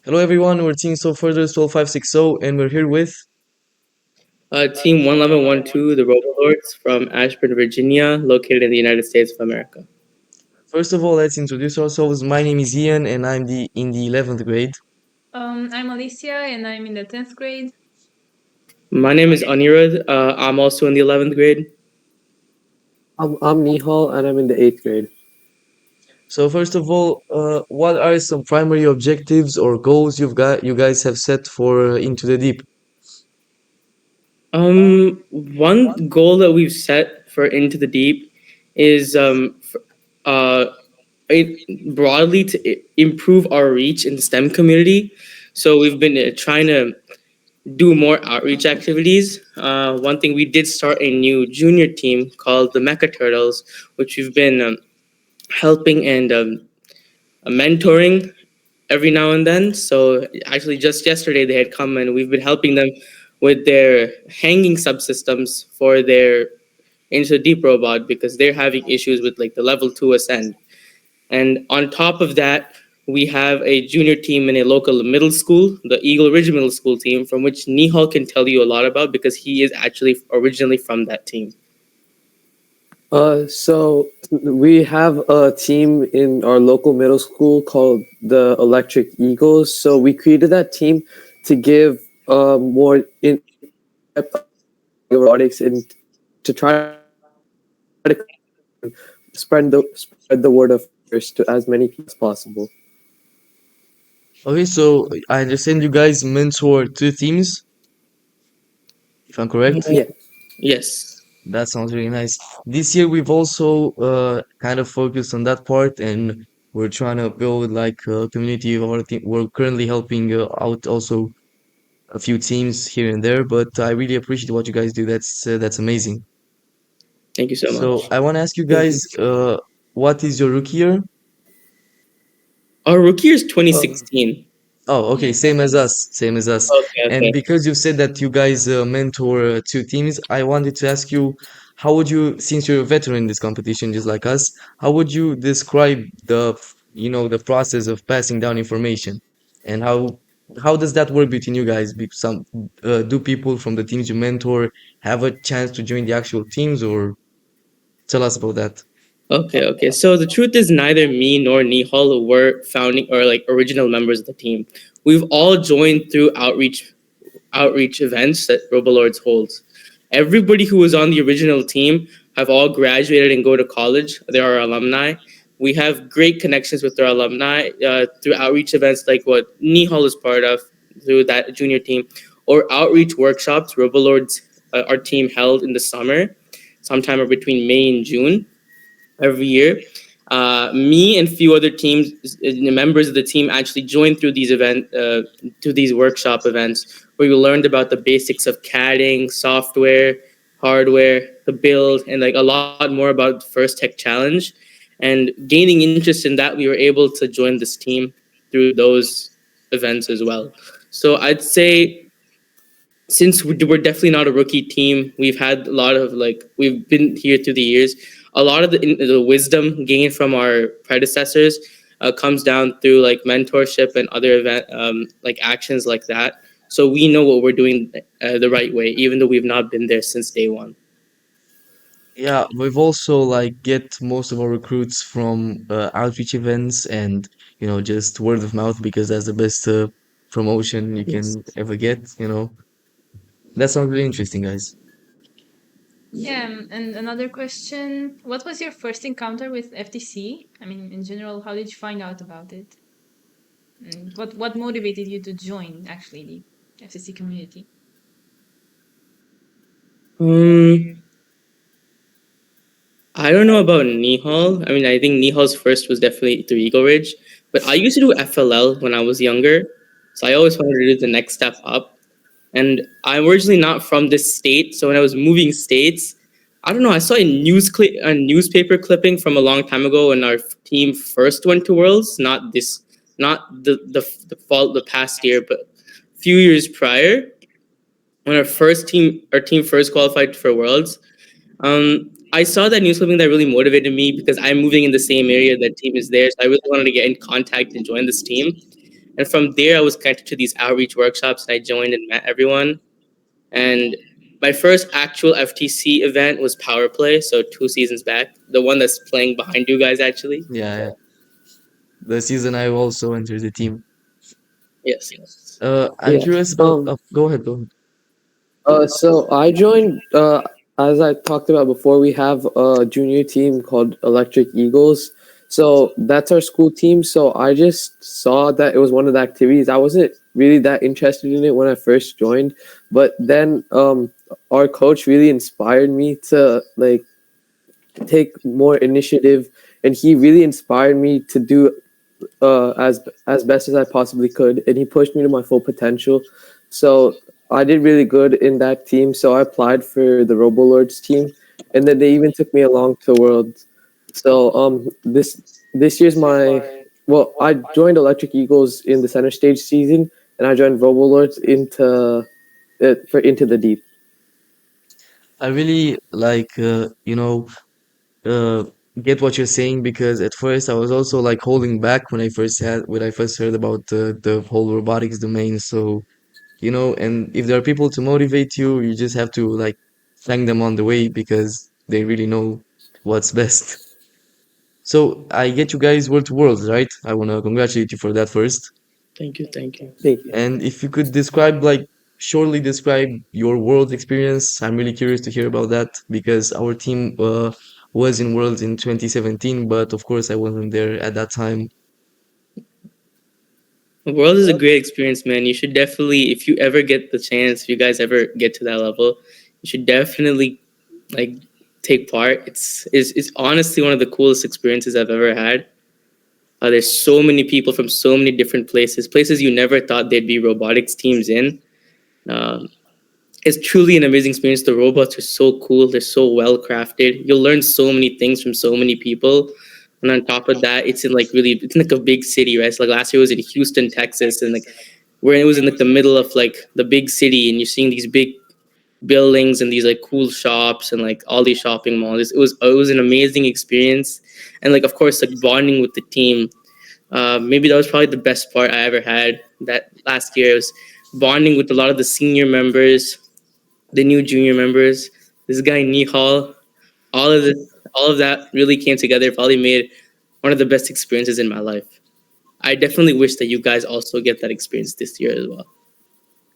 Hello everyone, we're Team So Furthers 12560 and we're here with Team 11112, the Robolords from Ashburn, Virginia, located in the United States of America. first of all let's introduce ourselves. My name is Ian and I'm in the 11th grade. I'm Alicia and I'm in the 10th grade. My name is Anirudh. I'm also in the 11th grade. I'm Nihal and I'm in the 8th grade. So first of all, what are some primary objectives or goals you guys have set for Into the Deep? One goal that we've set for Into the Deep is broadly to improve our reach in the STEM community. So we've been trying to do more outreach activities. One thing, we did start a new junior team called the Mecha Turtles, which we've been helping and mentoring every now and then. So actually, just yesterday they had come and we've been helping them with their hanging subsystems for their Into the Deep robot because they're having issues with like the level 2 ascend. And on top of that, we have a junior team in a local middle school, the Eagle Ridge Middle School team, from which Nihal can tell you a lot about because he is actually originally from that team. So we have a team in our local middle school called the Electric Eagles. So we created that team to give more in robotics and to try to spread the word of first to as many people as possible. Okay, so I understand you guys mentor two teams, if I'm correct? Yeah. Yes. That sounds really nice. This year we've also kind of focused on that part and we're trying to build like a community of our team. We're currently helping out also a few teams here and there, but I really appreciate what you guys do. That's amazing. Thank you so So much. I want to ask you Thank you. guys, what is your rookie year? Our rookie year is 2016. Oh, okay, same as us, same as us. Okay, And okay. because you said that you guys mentor two teams, I wanted to ask you, how would you, since you're a veteran in this competition, just like us, how would you describe the process of passing down information, and how does that work between you guys? Do people from the teams you mentor have a chance to join the actual teams, or tell us about that? Okay. So the truth is, neither me nor Nihal were founding or like original members of the team. We've all joined through outreach events that Robolords holds. Everybody who was on the original team have all graduated and go to college. They're our alumni. We have great connections with our alumni through outreach events like what Nihal is part of through that junior team, or outreach workshops Robolords, our team held in the summer, sometime between May and June every year. Me and a few other teams, members of the team, actually joined through to these workshop events where we learned about the basics of CADing, software, hardware, the build, and like a lot more about the first tech challenge. And gaining interest in that, we were able to join this team through those events as well. So I'd say, since we're definitely not a rookie team, we've had a lot of we've been here through the years. A lot of the wisdom gained from our predecessors comes down through like mentorship and other event like actions like that. So we know what we're doing the right way, even though we've not been there since day one. Yeah, we've also like get most of our recruits from outreach events and just word of mouth because that's the best promotion you Yes. can ever get. That sounds really interesting, guys. Yeah, and another question, what was your first encounter with FTC? I mean, in general, how did you find out about it? And what motivated you to join actually the FTC community? I don't know about Nihal. I mean, I think Nihal's first was definitely through Eagle Ridge, but I used to do FLL when I was younger, so I always wanted to do the next step up. And I'm originally not from this state, so when I was moving states, I don't know. I saw a newspaper clipping from a long time ago when our team first went to Worlds, not the past year, but a few years prior, when our team first qualified for Worlds. I saw that news clipping that really motivated me because I'm moving in the same area that team is there, so I really wanted to get in contact and join this team. And from there, I was connected to these outreach workshops, and I joined and met everyone. And my first actual FTC event was Power Play, so 2 seasons back, the one that's playing behind you guys, actually. Yeah, yeah. The season I also entered the team. Yes, yes. I'm Yeah. curious about. Go ahead, go ahead. So I joined, as I talked about before, we have a junior team called Electric Eagles. So that's our school team. So I just saw that it was one of the activities. I wasn't really that interested in it when I first joined, but then our coach really inspired me to like take more initiative, and he really inspired me to do as best as I possibly could, and he pushed me to my full potential. So I did really good in that team. So I applied for the Robolords team, and then they even took me along to Worlds. So this year's I joined Electric Eagles in the center stage season, and I joined Robolords into the deep. I really like, uh, get what you're saying because at first I was also like holding back when I first heard about the whole robotics domain. So, and if there are people to motivate you, you just have to like thank them on the way because they really know what's best. So I get you guys world to world, right? I wanna congratulate you for that first. Thank you, thank you. Thank you. And if you could shortly describe your world experience, I'm really curious to hear about that because our team was in Worlds in 2017, but of course I wasn't there at that time. The world is a great experience, man. You should definitely, if you ever get the chance, if you guys ever get to that level, you should definitely like take part. It's honestly one of the coolest experiences I've ever had. There's so many people from so many different places you never thought there'd be robotics teams in. Um, it's truly an amazing experience. The robots are so cool. They're so well crafted. You'll learn so many things from so many people. And on top of that, it's in like a big city, right? So like last year was in Houston, Texas, and like where it was in like the middle of like the big city, and you're seeing these big buildings and these like cool shops and like all these shopping malls. It was an amazing experience, and like of course like bonding with the team. Maybe that was probably the best part I ever had that last year. It was bonding with a lot of the senior members, the new junior members. This guy Nihal, all of this, all of that really came together. Probably made one of the best experiences in my life. I definitely wish that you guys also get that experience this year as well.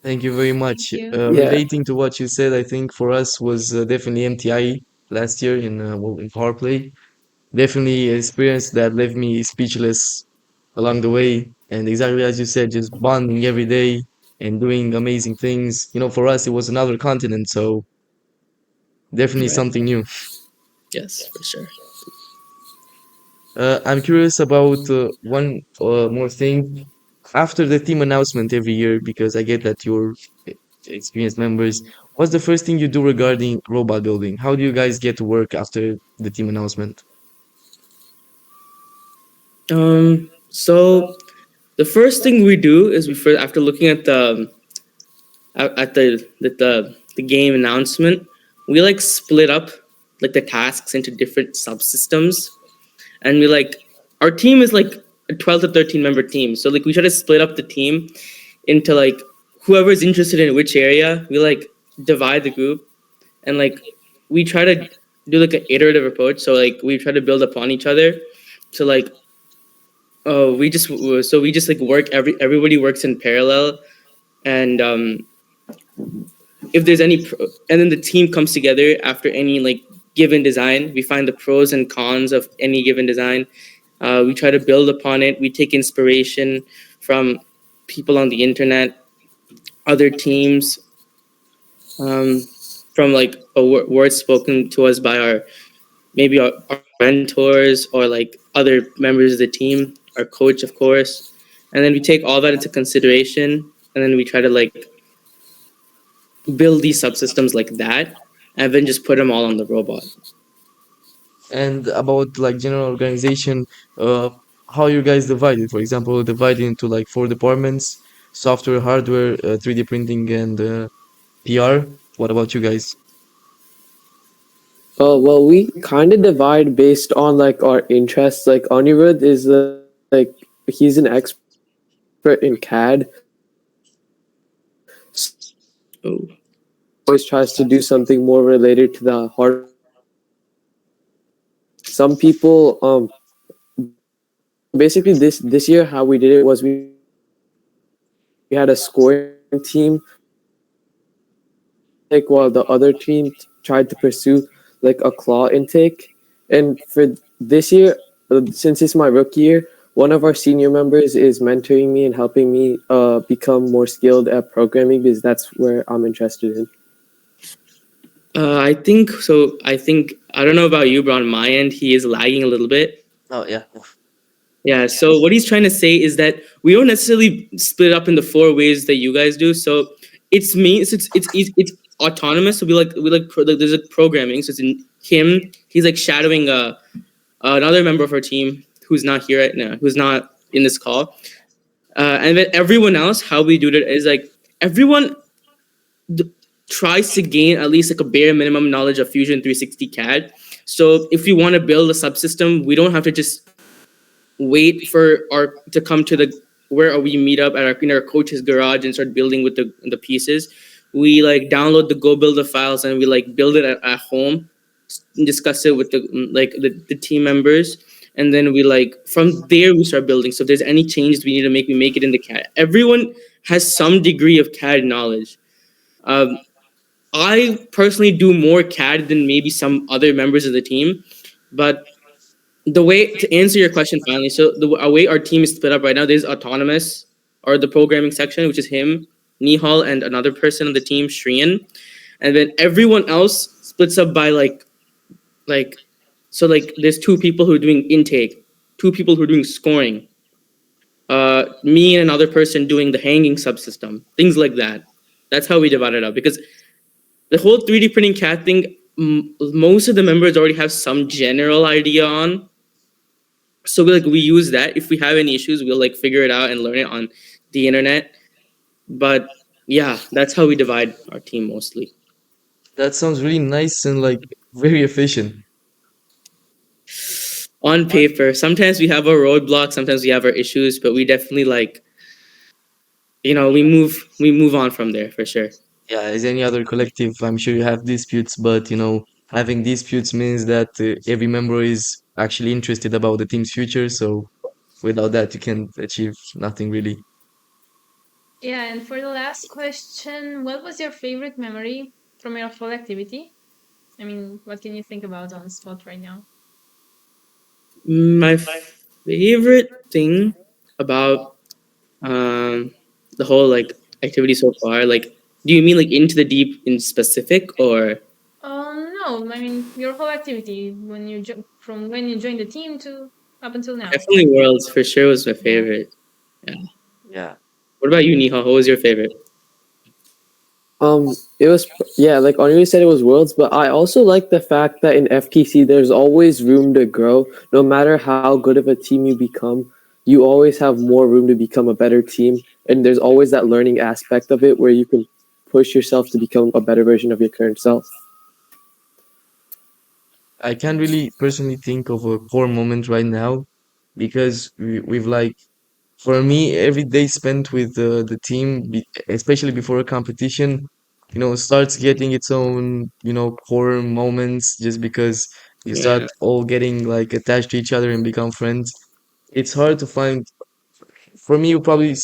Thank you very Thank much. you. Yeah. Relating to what you said, I think for us was definitely MTI last year in Power Play. Definitely an experience that left me speechless along the way. And exactly as you said, just bonding every day and doing amazing things. For us, it was another continent, so definitely Right. something new. Yes, for sure. I'm curious about one more thing. After the team announcement every year, because I get that you're experienced members, what's the first thing you do regarding robot building? How do you guys get to work after the team announcement? So the first thing we do is we first, after looking at the game announcement, we like split up like the tasks into different subsystems, and we like our team is like a 12 to 13 member team. So like we try to split up the team into like whoever's interested in which area. We like divide the group, and like we try to do like an iterative approach. So like we try to build upon each other. So like we just like work everybody works in parallel, and if there's and then the team comes together after any like given design. We find the pros and cons of any given design. We try to build upon it. We take inspiration from people on the internet, other teams, um, from like words spoken to us by our mentors or like other members of the team, our coach, of course. And then we take all that into consideration, and then we try to like build these subsystems like that, and then just put them all on the robot. And about like general organization, uh, how you guys divide it? For example, divide it into like four departments: software, hardware, 3D printing, and PR. What about you guys? Well, we kind of divide based on like our interests. Like Anirudh is like he's an expert in expert in CAD. Oh. Always tries to do something more related to the hard. Some people, basically this year how we did it was we had a scoring team, like while the other team tried to pursue like a claw intake. And for this year, since it's my rookie year, one of our senior members is mentoring me and helping me become more skilled at programming because that's where I'm interested in. I think so. I don't know about you, but on my end, he is lagging a little bit. Oh yeah. Yeah. So what he's trying to say is that we don't necessarily split up in the 4 ways that you guys do. So it's autonomous. So we like there's like programming. So it's in him. He's like shadowing another member of our team who's not here right now, who's not in this call. And then everyone else, how we do it is like everyone tries to gain at least like a bare minimum knowledge of Fusion 360 CAD. So if we want to build a subsystem, we don't have to just wait for to come to the where we meet up at in our coach's garage and start building with the pieces. We like download the Go Builder files and we like build it at home, discuss it with the team members, and then we like from there we start building. So if there's any changes we need to make, we make it in the CAD. Everyone has some degree of CAD knowledge. I personally do more CAD than maybe some other members of the team, but the way to answer your question finally, so the way our team is split up right now, there's autonomous or the programming section, which is him, Nihal, and another person on the team, Shriyan, and then everyone else splits up by so there's 2 people who are doing intake, 2 people who are doing scoring, me and another person doing the hanging subsystem, things like that. That's how we divide it up because the whole 3D printing CAD thing, most of the members already have some general idea on. So we use that. If we have any issues, we'll like figure it out and learn it on the internet. But yeah, that's how we divide our team mostly. That sounds really nice and like very efficient. On paper, sometimes we have our roadblocks, sometimes we have our issues, but we definitely we move on from there for sure. Yeah, as any other collective, I'm sure you have disputes, but having disputes means that every member is actually interested about the team's future. So without that, you can achieve nothing really. Yeah, and for the last question, what was your favorite memory from your full activity? I mean, what can you think about on the spot right now? My favorite thing about the whole activity so far, do you mean into the deep in specific or? No, I mean your whole activity from when you joined the team to up until now. Definitely Worlds for sure was my favorite. Yeah. What about you, Nihal? What was your favorite? It was like Anu said, it was Worlds, but I also like the fact that in FTC there's always room to grow. No matter how good of a team you become, you always have more room to become a better team, and there's always that learning aspect of it where you can push yourself to become a better version of your current self. I can't really personally think of a core moment right now because we've for me, every day spent with the team, especially before a competition, starts getting its own, core moments just because you start all getting attached to each other and become friends. It's hard to find, for me, you probably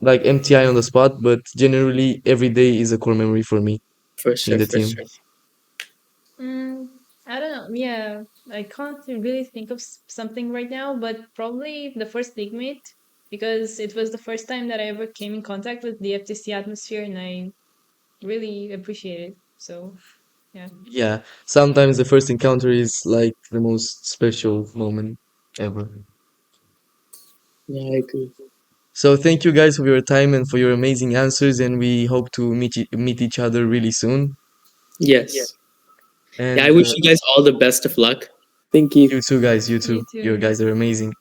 MTI on the spot, but generally every day is a core memory for me For sure, in the for team. sure. I don't know. Yeah, I can't really think of something right now, but probably the first league meet, because it was the first time that I ever came in contact with the FTC atmosphere, and I really appreciate it. So, yeah. Yeah, sometimes the first encounter is the most special moment ever. Yeah, I agree. So thank you guys for your time and for your amazing answers, and we hope to meet each other really soon. Yes. And Yeah, I wish you guys all the best of luck. Thank you. you too, guys. You You too. too. You guys are amazing.